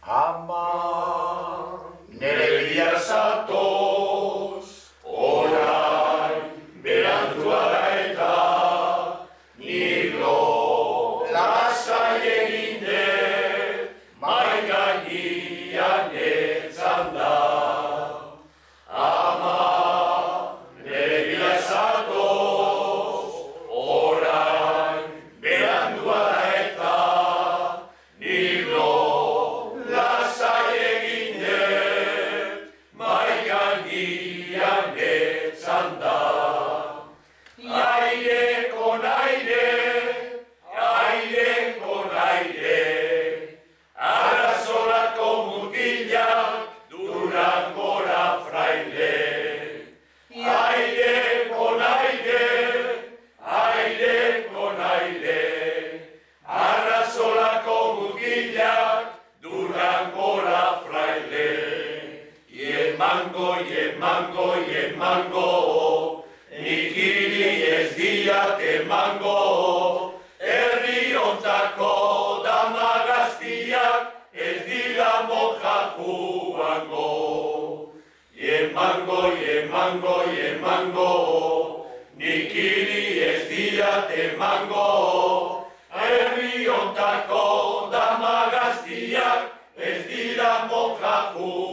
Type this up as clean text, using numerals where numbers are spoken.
Ama, nere bila zatoz, orain berantua da eta, nilo lasai egin dut, mai gainean etzan da. Ama, nere bila zatoz, orain berantua da eta, nilo lasai egin dut, mai gainean etzan da. Aire con aire, aire con aire, arrazolako mutilak Durangora fraile. Aire con aire, aire con aire, arrazolako mutilak Durangora fraile. Emango, nikiri ez diat emango, herri ontako dama gaztiak ez dira moja juango. Emango, nikiri ez diat emango, herri ontako dama gaztiak ez dira moja juango.